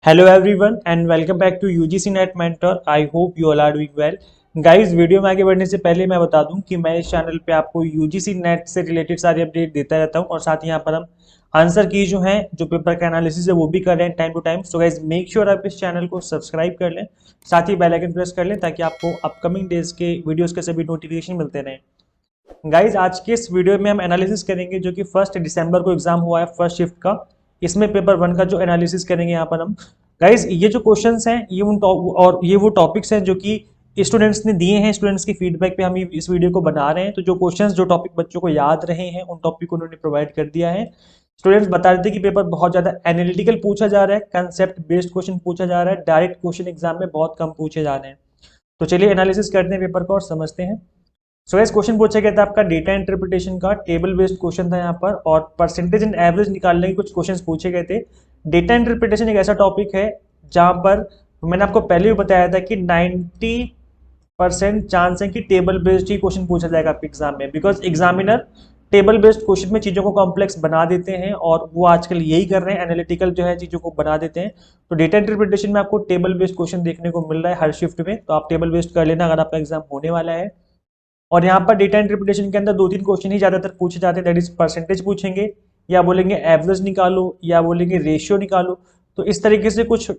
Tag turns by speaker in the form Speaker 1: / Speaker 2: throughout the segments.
Speaker 1: Hello everyone and welcome back to UGC NET mentor. I hope you all are doing well. Guys, video में आगे बढ़ने से पहले मैं बता दूं कि मैं इस चैनल पे आपको यूजीसी नेट से रिलेटेड सारी अपडेट देता रहता हूं और साथ ही यहाँ पर हम आंसर की जो है जो पेपर का एनालिसिस है वो भी कर रहे हैं time to time. So guys, make sure आप इस चैनल को सब्सक्राइब कर लें, साथ ही बेल आइकन प्रेस कर लें ताकि आपको अपकमिंग डेज के वीडियोज के सभी नोटिफिकेशन मिलते रहें। गाइज, आज के इस वीडियो में हम एनालिसिस करेंगे जो कि 1 दिसंबर को एग्जाम हुआ है फर्स्ट शिफ्ट का। इसमें पेपर 1 का जो एनालिसिस करेंगे यहाँ पर हम। गाइज, ये जो क्वेश्चंस हैं ये और ये वो टॉपिक्स हैं जो कि स्टूडेंट्स ने दिए हैं। स्टूडेंट्स की फीडबैक पे हम इस वीडियो को बना रहे हैं। तो जो क्वेश्चंस जो टॉपिक बच्चों को याद रहे हैं उन टॉपिक को उन्होंने प्रोवाइड कर दिया है। स्टूडेंट्स बता रहे थे कि पेपर बहुत ज्यादा एनालिटिकल पूछा जा रहा है, कंसेप्ट बेस्ड क्वेश्चन पूछा जा रहा है, डायरेक्ट क्वेश्चन एग्जाम में बहुत कम पूछे जा रहे हैं। तो चलिए एनालिसिस करते हैं पेपर को और समझते हैं। सो इस क्वेश्चन पूछा गया था आपका डेटा इंटरप्रिटेशन का, टेबल बेस्ड क्वेश्चन था यहाँ पर, और परसेंटेज एंड एवरेज निकालने के कुछ क्वेश्चंस पूछे गए थे। डेटा इंटरप्रिटेशन एक ऐसा टॉपिक है जहां पर मैंने आपको पहले भी बताया था कि 90% चांस है कि टेबल बेस्ड ही क्वेश्चन पूछा जाएगा आपके एग्जाम में, because examiner table based question में चीजों को कॉम्प्लेक्स बना देते हैं और वो आजकल यही कर रहे हैं, एनालिटिकल जो है चीजों को बना देते हैं। तो डेटा इंटरप्रिटेशन में आपको टेबल बेस्ड क्वेश्चन देखने को मिल रहा है हर शिफ्ट में, तो आप टेबल बेस्ड कर लेना अगर आपका एग्जाम होने वाला है। और यहाँ पर डेटा इंटरप्रिटेशन के अंदर 2-3 क्वेश्चन ही ज्यादातर पूछे जाते हैं, दैट इज परसेंटेज पूछेंगे, या बोलेंगे एवरेज निकालो, या बोलेंगे रेशियो निकालो। तो इस तरीके से कुछ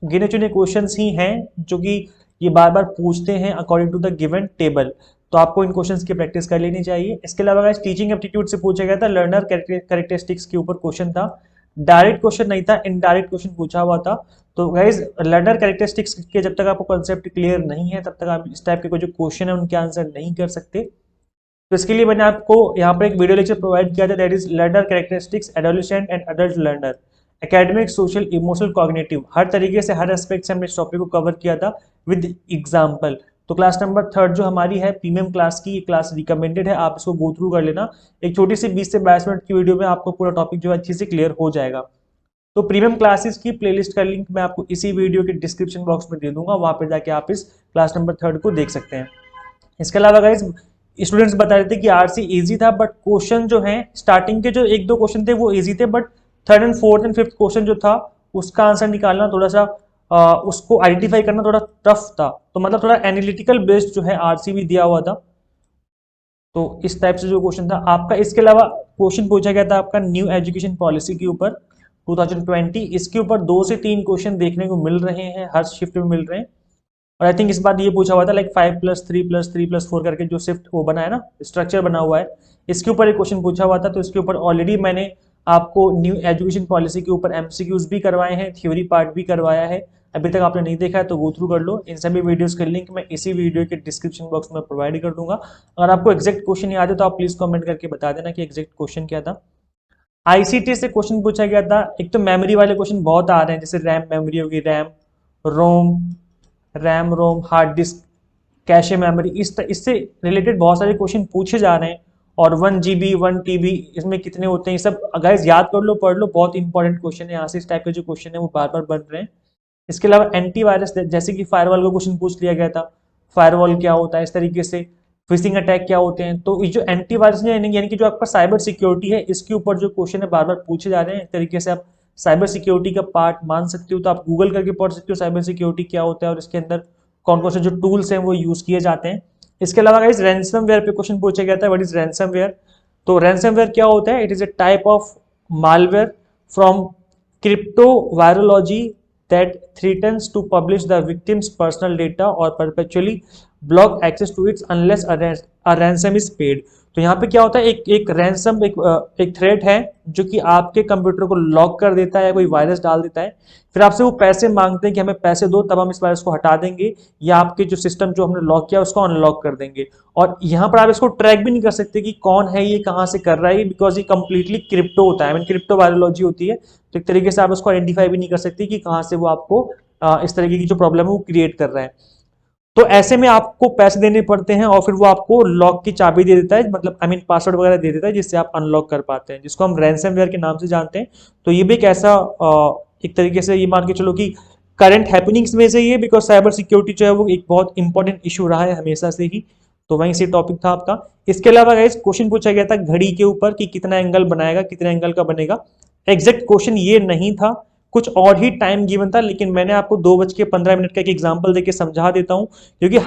Speaker 1: गिने चुने क्वेश्चंस ही हैं जो कि ये बार बार पूछते हैं according to the given table. तो आपको इन क्वेश्चंस की प्रैक्टिस कर लेनी चाहिए। इसके अलावा गाइस, टीचिंग एप्टीट्यूड से पूछा गया था, लर्नर कैरेक्टरिस्टिक्स के ऊपर क्वेश्चन था। डायरेक्ट क्वेश्चन नहीं था, इनडायरेक्ट क्वेश्चन पूछा हुआ था। तो गाइज, लर्नर कैरेक्टरिस्टिक्स के जब तक आपको कॉन्सेप्ट क्लियर नहीं है तब तक आप इस टाइप के कोई जो क्वेश्चन है उनके आंसर नहीं कर सकते। तो इसके लिए मैंने आपको यहाँ पर एक वीडियो लेक्चर प्रोवाइड किया था, that is learner characteristics adolescent and adult learner, academic, social, emotional, cognitive, हर तरीके से हर एस्पेक्ट से हमने इस टॉपिक को कवर किया था विद एग्जाम्पल। तो क्लास नंबर 3 जो हमारी है प्रीमियम क्लास की, ये क्लास रिकमेंडेड है, आप इसको गो थ्रू कर लेना। एक छोटी सी 20 से 22 मिनट की वीडियो में आपको पूरा टॉपिक जो है अच्छे से क्लियर हो जाएगा। तो प्रीमियम क्लासेस की प्लेलिस्ट का लिंक मैं आपको इसी वीडियो के डिस्क्रिप्शन बॉक्स में दे दूंगा, वहां पर जाके आप इस क्लास नंबर 3 को देख सकते हैं। इसके अलावा गाइस, स्टूडेंट्स बता रहे थे कि आरसी इजी था, बट क्वेश्चन जो है स्टार्टिंग के जो 1-2 क्वेश्चन थे वो इजी थे, but 3rd and 4th and 5th question जो था उसका आंसर निकालना थोड़ा सा उसको आइडेंटिफाई करना थोड़ा टफ था। तो मतलब थोड़ा एनालिटिकल बेस्ड जो है आरसी भी दिया हुआ था। तो इस टाइप से जो क्वेश्चन था आपका। इसके अलावा क्वेश्चन पूछा गया था आपका न्यू एजुकेशन पॉलिसी के ऊपर 2020, इसके ऊपर 2 से 3 क्वेश्चन देखने को मिल रहे हैं, हर शिफ्ट में मिल रहे हैं। और आई थिंक इस बार ये पूछा हुआ था लाइक 5+3+3+4 करके जो शिफ्ट वो बना है ना, स्ट्रक्चर बना हुआ है, इसके ऊपर एक क्वेश्चन पूछा हुआ था। तो इसके ऊपर ऑलरेडी मैंने आपको न्यू एजुकेशन पॉलिसी के ऊपर एमसीक्यूज भी करवाए हैं, थ्योरी पार्ट भी करवाया है। अभी तक आपने नहीं देखा है तो गो थ्रू कर लो। इन सभी वीडियोस के लिंक मैं इसी वीडियो के डिस्क्रिप्शन बॉक्स में प्रोवाइड कर दूंगा। अगर आपको एग्जैक्ट क्वेश्चन याद है तो आप प्लीज कमेंट करके बता देना कि एग्जैक्ट क्वेश्चन क्या था। आईसीटी से क्वेश्चन पूछा गया था। एक तो मेमोरी वाले क्वेश्चन बहुत आ रहे हैं, जैसे रैम मेमोरी होगी, RAM ROM, hard disk, cache memory, इससे रिलेटेड बहुत सारे क्वेश्चन पूछे जा रहे हैं। और 1 GB 1 TB इसमें कितने होते हैं, ये सब गाइस याद कर लो, पढ़ लो, बहुत इंपॉर्टेंट क्वेश्चन है। यहाँ से इस टाइप के जो क्वेश्चन है वो बार बार बन रहे हैं। इसके अलावा एंटीवायरस, जैसे कि फायरवॉल का क्वेश्चन पूछ लिया गया था, फायरवॉल क्या होता है, इस तरीके से फिशिंग अटैक क्या होते हैं। तो ये जो एंटीवायरस यानी कि जो आपका साइबर सिक्योरिटी है, इसके ऊपर जो क्वेश्चन है बार बार पूछे जा रहे हैं। इस तरीके से आप साइबर सिक्योरिटी का पार्ट मान सकते हो, तो आप गूगल करके पढ़ सकते हो साइबर सिक्योरिटी क्या होता है और इसके अंदर कौन कौन से जो टूल्स हैं वो यूज किए जाते हैं। इसके अलावा गाइस, रैंसमवेयर पे क्वेश्चन पूछा गया था, व्हाट इज रैंसमवेयर। तो रैंसमवेयर क्या होता है, it is a type of malware from crypto virology that threatens to publish the victim's personal data or perpetually block access to it unless a ransom is paid। तो यहाँ पे क्या होता है, एक रैंसम एक थ्रेट है जो कि आपके कंप्यूटर को लॉक कर देता है, कोई वायरस डाल देता है, फिर आपसे वो पैसे मांगते हैं कि हमें पैसे दो तब हम इस वायरस को हटा देंगे, या आपके जो सिस्टम जो हमने लॉक किया उसको अनलॉक कर देंगे। और यहाँ पर आप इसको ट्रैक भी नहीं कर सकते कि कौन है ये, कहाँ से कर रहा है, बिकॉज ये कंप्लीटली क्रिप्टो होता है, आई मीन क्रिप्टो वायरोलॉजी होती है। तो एक तरीके से आप उसको आइडेंटिफाई भी नहीं कर सकते कि कहाँ से वो आपको इस तरीके की जो प्रॉब्लम है वो क्रिएट कर रहा है। तो ऐसे में आपको पैसे देने पड़ते हैं और फिर वो आपको लॉक की चाबी दे देता है, मतलब आई मीन पासवर्ड वगैरह दे देता है, जिससे आप अनलॉक कर पाते हैं, जिसको हम रैंसमवेयर के नाम से जानते हैं। तो ये भी एक ऐसा एक तरीके से ये मान के चलो कि करंट हैपनिंग्स में से ये, बिकॉज साइबर सिक्योरिटी जो है वो एक बहुत इंपॉर्टेंट इशू रहा है हमेशा से ही। तो वहीं से टॉपिक था आपका। इसके अलावा गाइस, क्वेश्चन पूछा गया था घड़ी के ऊपर कि कितना एंगल बनाएगा, कितना एंगल का बनेगा। एग्जैक्ट क्वेश्चन ये नहीं था, कुछ और ही टाइम गिवन था, लेकिन मैंने आपको 2:15 का एक एग्जाम्पल देके समझा देता हूँ, क्योंकि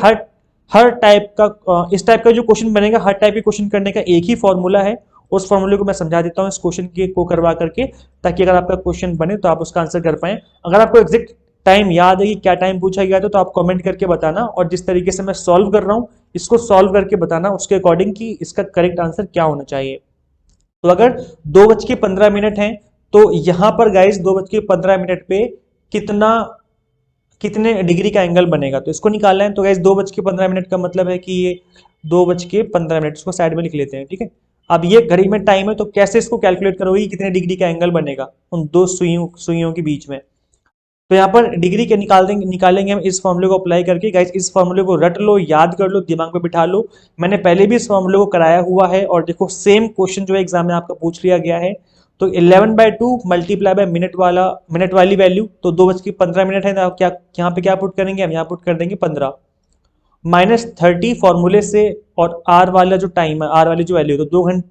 Speaker 1: हर टाइप का इस टाइप का जो क्वेश्चन बनेगा, हर टाइप के क्वेश्चन करने का एक ही फॉर्मूला है। उस फॉर्मूले को मैं समझा देता हूँ इस क्वेश्चन के को करवा करके, ताकि अगर आपका क्वेश्चन बने तो आप उसका आंसर कर पाए। अगर आपको एग्जैक्ट टाइम याद है कि क्या टाइम पूछा गया था तो आप कमेंट करके बताना, और जिस तरीके से मैं सॉल्व कर रहा हूँ इसको सॉल्व करके बताना उसके अकॉर्डिंग कि इसका करेक्ट आंसर क्या होना चाहिए। तो अगर 2:15 है तो यहां पर गाइस 2:15 पे कितना कितने डिग्री का एंगल बनेगा, तो इसको निकालना है। तो गाइस 2:15 का मतलब है कि ये 2:15, इसको साइड में लिख लेते हैं, ठीक है। अब ये घड़ी में टाइम है, तो कैसे इसको कैलकुलेट करोगे कि कितने डिग्री का एंगल बनेगा उन दो सुइयों के बीच में। तो यहाँ पर डिग्री के निकालेंगे हम इस फॉर्मूले को अप्लाई करके। गाइस इस फॉर्मूले को रट लो, याद कर लो, दिमाग में बिठा लो। मैंने पहले भी इस फॉर्मूले को कराया हुआ है, और देखो सेम क्वेश्चन जो है एग्जाम में आपका पूछ लिया गया है। तो 11/2 मल्टीप्लाई बाय मिनट वाली वैल्यू, तो 2:15 है, तो क्या यहाँ पे क्या पुट करेंगे हम, यहाँ पुट कर देंगे 15 -30 फॉर्मूले से, और आर वाला जो टाइम है, आर वाली जो वैल्यू, तो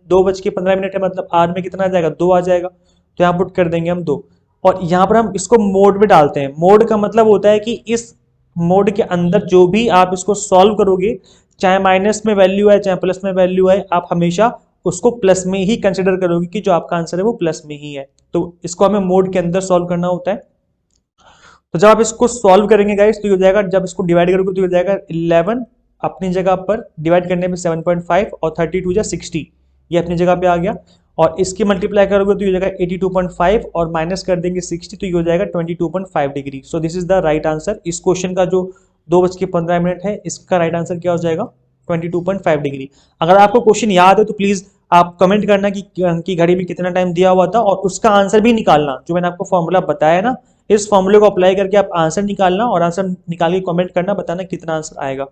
Speaker 1: 2:15 है, मतलब आर में कितना आ जाएगा, 2 आ जाएगा। तो यहाँ पुट कर देंगे हम 2, और यहाँ पर हम इसको मोड में डालते हैं। मोड का मतलब होता है कि इस मोड के अंदर जो भी आप इसको सॉल्व करोगे, चाहे माइनस में वैल्यू है चाहे प्लस में वैल्यू है, आप हमेशा उसको प्लस में ही कंसिडर करोगे कि जो आपका आंसर है वो प्लस में ही है। तो इसको हमें मोड के अंदर सॉल्व करना होता है। तो जब आप इसको सॉल्व करेंगे गाइस तो ये हो जाएगा, जब इसको डिवाइड करोगे तो हो जाएगा 11 अपनी जगह पर, डिवाइड करने में 7.5 और 32 जा 60, ये अपनी जगह पे आ गया। और इसकी मल्टीप्लाई करोगे तो ये हो जाएगा 82.5 और माइनस कर देंगे 60, तो ये हो जाएगा 22.5 degree. So this is the right answer. इस क्वेश्चन का जो 2:15 है इसका राइट आंसर क्या हो जाएगा, 22.5 डिग्री। अगर आपको क्वेश्चन याद है तो प्लीज आप कमेंट करना कि घड़ी में कितना टाइम दिया हुआ था, और उसका आंसर भी निकालना, जो मैंने आपको फॉर्मूला बताया ना, इस फॉर्मूले को अप्लाई करके आप आंसर निकालना, और आंसर निकाल के कमेंट करना, बताना कितना आंसर आएगा।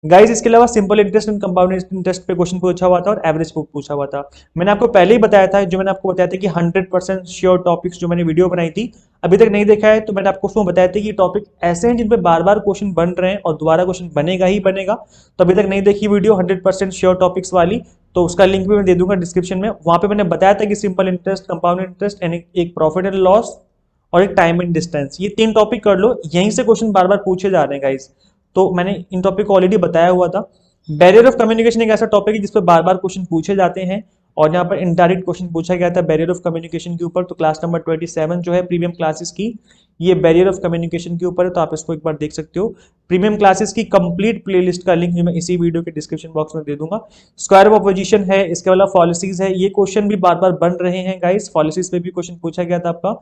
Speaker 1: गाइस इसके अलावा simple interest and compound interest पे क्वेश्चन पूछा हुआ था, और एवरेज पूछा हुआ था। मैंने आपको पहले ही बताया था, जो मैंने आपको बताया था कि 100% श्योर टॉपिक्स जो मैंने वीडियो बनाई थी, अभी तक नहीं देखा है तो मैंने आपको उसमें बताया था कि टॉपिक ऐसे हैं जिन पे बार बार क्वेश्चन बन रहे हैं और दोबारा क्वेश्चन बनेगा ही बनेगा। तो अभी तक नहीं देखी वीडियो 100% श्योर टॉपिक्स वाली, तो उसका लिंक भी मैं दे दूंगा डिस्क्रिप्शन में। वहां पे मैंने बताया था कि simple interest, compound interest and एक प्रॉफिट एंड लॉस, और एक टाइम एंड डिस्टेंस, ये 3 टॉपिक कर लो। यहीं से क्वेश्चन बार बार पूछे जा रहे हैं गाइस, तो मैंने इन टॉपिक को ऑलरेडी बताया हुआ था। बैरियर ऑफ कम्युनिकेशन एक ऐसा टॉपिक है जिस पर बार बार क्वेश्चन पूछे जाते हैं, और यहाँ पर इनडायरेक्ट क्वेश्चन पूछा गया था बैरियर ऑफ कम्युनिकेशन के ऊपर। तो क्लास नंबर 27 जो है प्रीमियम क्लासेस की, ये बैरियर ऑफ कम्युनिकेशन के ऊपर है, तो आप इसको एक बार देख सकते हो। प्रीमियम क्लासेस की कंप्लीट प्लेलिस्ट का लिंक जो मैं इसी वीडियो के डिस्क्रिप्शन बॉक्स में दे दूंगा। स्क्वायर ऑफ अपोजिशन है, इसके अलावा फॉलिसीज है, ये क्वेश्चन भी बार बार बन रहे हैं गाइस, फॉलिसीज पे भी क्वेश्चन पूछा गया था आपका।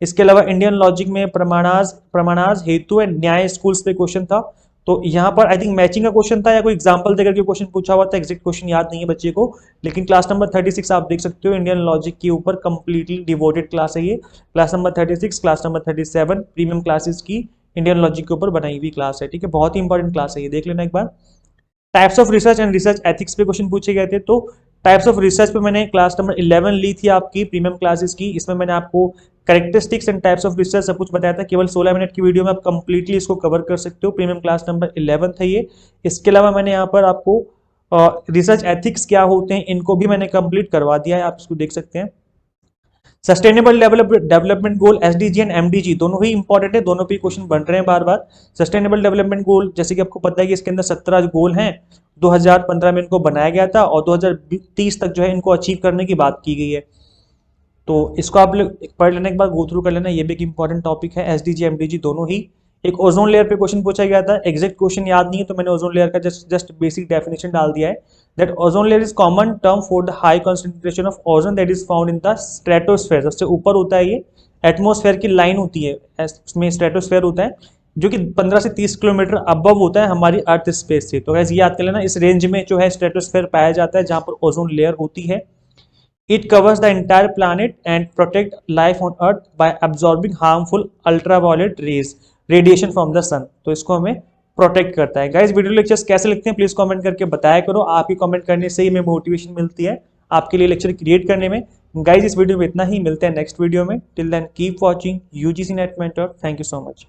Speaker 1: इसके अलावा इंडियन लॉजिक में प्रमाणाज हेतु एंड न्याय स्कूल्स पे क्वेश्चन था। तो यहाँ पर आई थिंक मैचिंग का क्वेश्चन था, या कोई एग्जांपल देकर के क्वेश्चन पूछा हुआ था, एग्जैक्ट क्वेश्चन याद नहीं है बच्चे को, लेकिन क्लास नंबर 36 आप देख सकते हो, इंडियन लॉजिक के ऊपर कंप्लीटली डिवोटेड क्लास है ये। Class number 36, class number 37 premium classes की इंडियन लॉजिक के ऊपर बनाई हुई क्लास है, ठीक है। बहुत ही इंपॉर्टेंट क्लास है ये, देख लेना एक बार। Types of research and research ethics पे क्वेश्चन पूछे गए थे। तो टाइप्स ऑफ रिसर्च पे मैंने क्लास नंबर 11 ली थी आपकी प्रीमियम क्लासेस की, इसमें मैंने आपको characteristics and types of research सब कुछ बताया था। केवल 16 मिनट की वीडियो में आप कंप्लीटली इसको कवर कर सकते हो। प्रीमियम क्लास नंबर 11 था ये। इसके अलावा मैंने यहाँ पर आपको रिसर्च एथिक्स क्या होते हैं इनको भी मैंने कंप्लीट करवा दिया है, आप इसको देख सकते हैं। Sustainable development goal SDG and MDG दोनों ही इंपॉर्टेंट है, दोनों पे क्वेश्चन बन रहे हैं बार बार। सस्टेनेबल डेवलपमेंट गोल जैसे कि आपको पता है कि इसके अंदर 17 गोल हैं, 2015 में इनको बनाया गया था, और 2030 तक जो है इनको अचीव करने की बात की गई है। तो इसको आप लोग पढ़ लेने के बाद गो थ्रू कर लेना, ये भी एक इंपॉर्टेंट टॉपिक है, एसडीजी एमडीजी दोनों ही। एक ओजोन लेयर पे क्वेश्चन पूछा गया था, एग्जैक्ट क्वेश्चन याद नहीं है तो मैंने ओजोन लेयर का जस्ट बेसिक डेफिनेशन डाल दिया है, that ozone layer is common term for the high concentration of ozone that is found in the stratosphere. सबसे ऊपर होता है ये, एटमोस्फेयर की लाइन होती है, उसमें स्ट्रेटोस्फेयर होता है जो कि 15 से 30 किलोमीटर अबव होता है हमारी अर्थ स्पेस से। तो गैस ये याद कर लेना, इस रेंज में जो है स्ट्रेटोस्फेयर पाया जाता है जहां पर ओजोन लेयर होती है। It covers the entire planet and protect life on Earth by absorbing harmful ultraviolet rays, radiation from the sun। तो इसको हमें प्रोटेक्ट करता है। गाइस वीडियो लेक्चर्स कैसे लगते हैं प्लीज कमेंट करके बताया करो, आपकी कमेंट करने से ही हमें मोटिवेशन मिलती है आपके लिए लेक्चर क्रिएट करने में। गाइस इस वीडियो में इतना ही, मिलते हैं नेक्स्ट वीडियो में। Till then keep watching UGC NET mentor. Thank you so much.